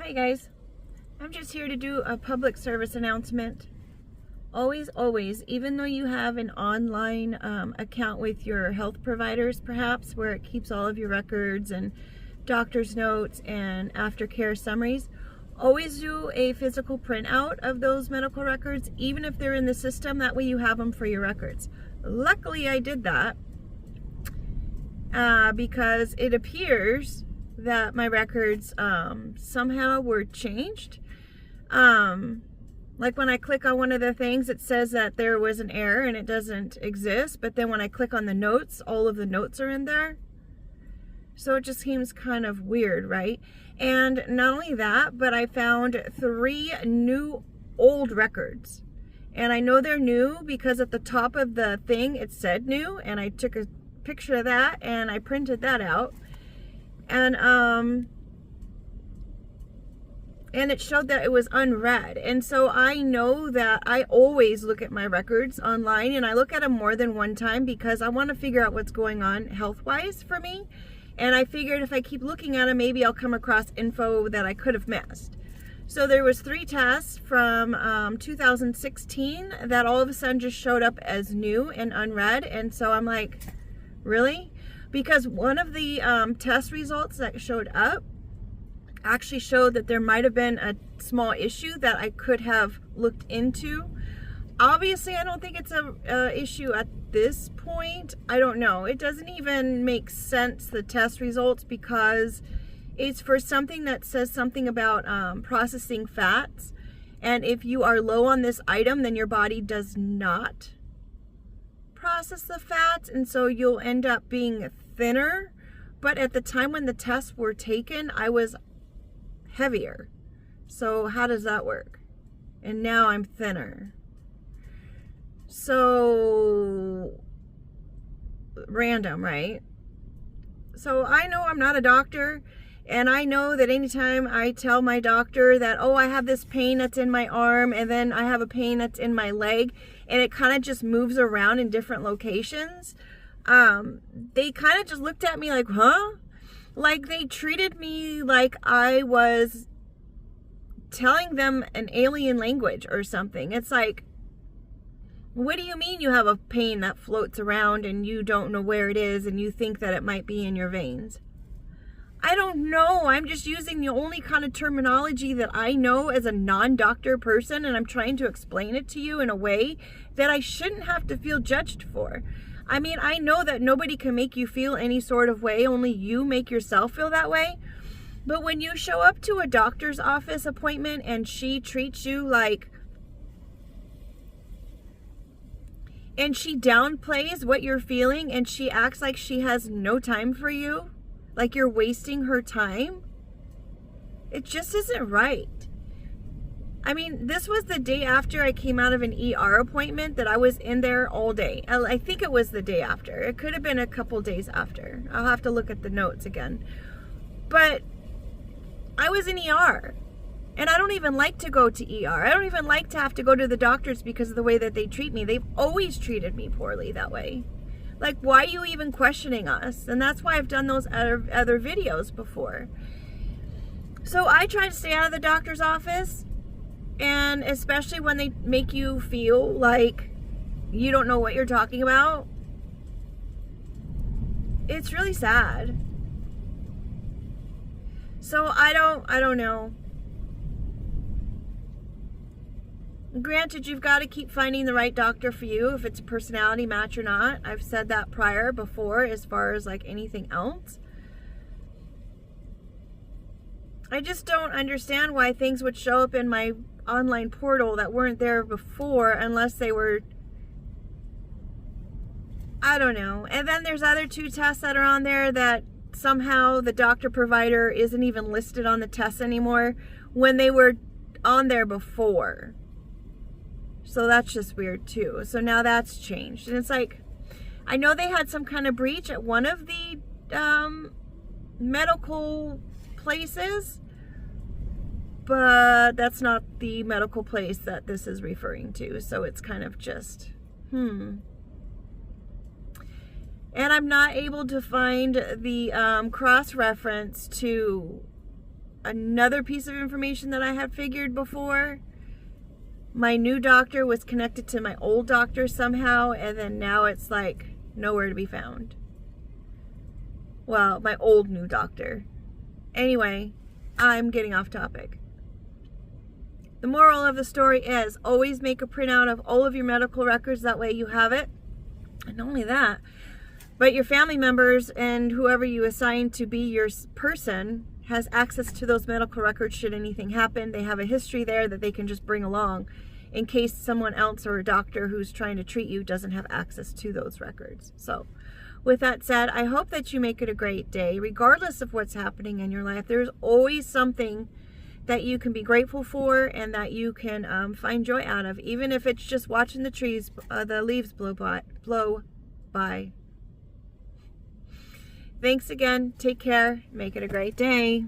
Hi guys, I'm just here to do a public service announcement. Always, even though you have an online account with your health providers perhaps, where it keeps all of your records and doctor's notes and aftercare summaries, always do a physical printout of those medical records, even if they're in the system. That way you have them for your records. Luckily I did that because it appears that my records somehow were changed. Like when I click on one of the things, it says that there was an error and it doesn't exist, but then when I click on the notes, all of the notes are in there. So it just seems kind of weird, right? And not only that, but I found 3 new old records. And I know they're new because at the top of the thing it said new, and I took a picture of that and I printed that out. And it showed that it was unread. And so I know that I always look at my records online, and I look at them more than one time because I want to figure out what's going on health-wise for me. And I figured if I keep looking at them, maybe I'll come across info that I could have missed. So there was 3 tests from 2016 that all of a sudden just showed up as new and unread. And so I'm like, really? Because one of the test results that showed up actually showed that there might have been a small issue that I could have looked into. Obviously, I don't think it's a issue at this point. I don't know. It doesn't even make sense, the test results, because it's for something that says something about processing fats. And if you are low on this item, then your body does not process the fats, and so you'll end up being thinner. But at the time when the tests were taken, I was heavier. So how does that work? And now I'm thinner. So random, right? So I know I'm not a doctor, and I know that anytime I tell my doctor that, oh, I have this pain that's in my arm, and then I have a pain that's in my leg, and it kind of just moves around in different locations, they kind of just looked at me like, huh? Like they treated me like I was telling them an alien language or something. It's like, what do you mean you have a pain that floats around and you don't know where it is and you think that it might be in your veins? I don't know. I'm just using the only kind of terminology that I know as a non-doctor person, and I'm trying to explain it to you in a way that I shouldn't have to feel judged for. I mean, I know that nobody can make you feel any sort of way, only you make yourself feel that way. But when you show up to a doctor's office appointment and she treats you like, and she downplays what you're feeling, and she acts like she has no time for you, like you're wasting her time, it just isn't right. I mean, this was the day after I came out of an ER appointment that I was in there all day. I think it was the day after. It could have been a couple days after. I'll have to look at the notes again. But I was in ER. And I don't even like to go to ER. I don't even like to have to go to the doctors because of the way that they treat me. They've always treated me poorly that way. Like, why are you even questioning us? And that's why I've done those other videos before. So I try to stay out of the doctor's office. And especially when they make you feel like you don't know what you're talking about, it's really sad. So I don't know. Granted, you've got to keep finding the right doctor for you, if it's a personality match or not. I've said that before, as far as like anything else. I just don't understand why things would show up in my online portal that weren't there before, unless they were, I don't know. And then there's other 2 tests that are on there that somehow the doctor provider isn't even listed on the tests anymore when they were on there before. So that's just weird too. So now that's changed. And it's like, I know they had some kind of breach at one of the medical places, but that's not the medical place that this is referring to. So it's kind of just, And I'm not able to find the cross-reference to another piece of information that I had figured before. My new doctor was connected to my old doctor somehow, and then now it's like nowhere to be found. Well, my old new doctor. Anyway, I'm getting off topic. The moral of the story is always make a printout of all of your medical records. That way you have it. And not only that, but your family members and whoever you assign to be your person has access to those medical records should anything happen. They have a history there that they can just bring along in case someone else or a doctor who's trying to treat you doesn't have access to those records. So with that said, I hope that you make it a great day. Regardless of what's happening in your life, there's always something that you can be grateful for and that you can find joy out of, even if it's just watching the trees, the leaves blow by. Thanks again. Take care. Make it a great day.